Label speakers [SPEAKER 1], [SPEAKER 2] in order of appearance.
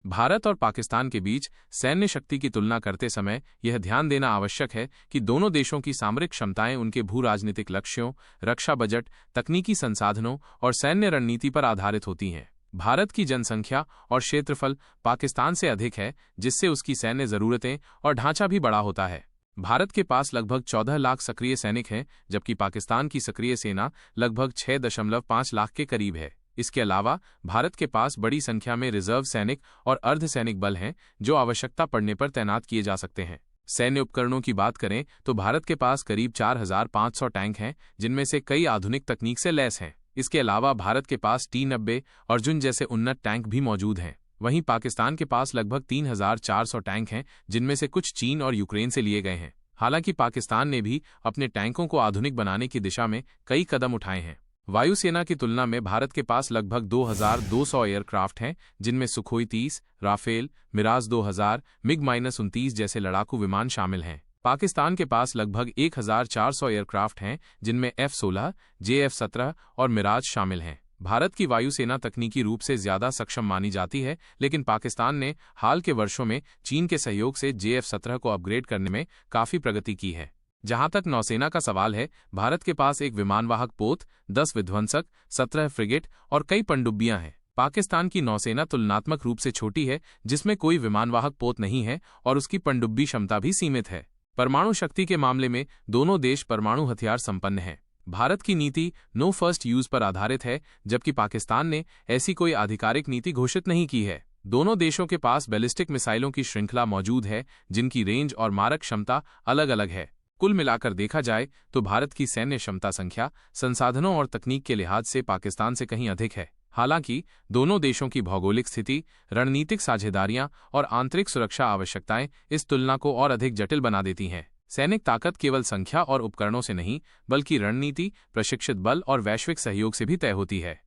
[SPEAKER 1] भारत और पाकिस्तान के बीच सैन्य शक्ति की तुलना करते समय यह ध्यान देना आवश्यक है कि दोनों देशों की सामरिक क्षमताएं उनके भू-राजनीतिक लक्ष्यों, रक्षा बजट, तकनीकी संसाधनों और सैन्य रणनीति पर आधारित होती हैं। भारत की जनसंख्या और क्षेत्रफल पाकिस्तान से अधिक है, जिससे उसकी सैन्य जरूरतें और ढांचा भी बड़ा होता है। भारत के पास लगभग 14 लाख सक्रिय सैनिक हैं, जबकि पाकिस्तान की सक्रिय सेना लगभग 6.5 लाख के करीब है। इसके अलावा भारत के पास बड़ी संख्या में रिजर्व सैनिक और अर्धसैनिक बल हैं, जो आवश्यकता पड़ने पर तैनात किए जा सकते हैं। सैन्य उपकरणों की बात करें तो भारत के पास करीब 4,500 टैंक हैं, जिनमें से कई आधुनिक तकनीक से लैस हैं। इसके अलावा भारत के पास T-90 अर्जुन जैसे उन्नत टैंक भी मौजूद हैं। वहीं पाकिस्तान के पास लगभग 3,400 टैंक हैं, जिनमें से कुछ चीन और यूक्रेन से लिए गए हैं। हालांकि पाकिस्तान ने भी अपने टैंकों को आधुनिक बनाने की दिशा में कई कदम उठाए हैं। वायुसेना की तुलना में भारत के पास लगभग 2,200 एयरक्राफ्ट हैं, जिनमें सुखोई 30, राफेल, मिराज 2000, मिग-29 जैसे लड़ाकू विमान शामिल हैं। पाकिस्तान के पास लगभग 1,400 एयरक्राफ्ट हैं, जिनमें F-16, JF-17 और मिराज शामिल हैं। भारत की वायुसेना तकनीकी रूप से ज्यादा सक्षम मानी जाती है, लेकिन पाकिस्तान ने हाल के वर्षों में चीन के सहयोग से JF-17 को अपग्रेड करने में काफी प्रगति की है। जहां तक नौसेना का सवाल है, भारत के पास एक विमानवाहक पोत, 10 विध्वंसक, 17 फ्रिगेट और कई पनडुब्बियां हैं। पाकिस्तान की नौसेना तुलनात्मक रूप से छोटी है, जिसमें कोई विमानवाहक पोत नहीं है और उसकी पनडुब्बी क्षमता भी सीमित है। परमाणु शक्ति के मामले में दोनों देश परमाणु हथियार संपन्न हैं। भारत की नीति नो फर्स्ट यूज पर आधारित है, जबकि पाकिस्तान ने ऐसी कोई आधिकारिक नीति घोषित नहीं की है। दोनों देशों के पास बैलिस्टिक मिसाइलों की श्रृंखला मौजूद है, जिनकी रेंज और मारक क्षमता अलग अलग है। कुल मिलाकर देखा जाए तो भारत की सैन्य क्षमता संख्या, संसाधनों और तकनीक के लिहाज से पाकिस्तान से कहीं अधिक है। हालांकि दोनों देशों की भौगोलिक स्थिति, रणनीतिक साझेदारियां और आंतरिक सुरक्षा आवश्यकताएं इस तुलना को और अधिक जटिल बना देती हैं। सैनिक ताकत केवल संख्या और उपकरणों से नहीं, बल्कि रणनीति, प्रशिक्षित बल और वैश्विक सहयोग से भी तय होती है।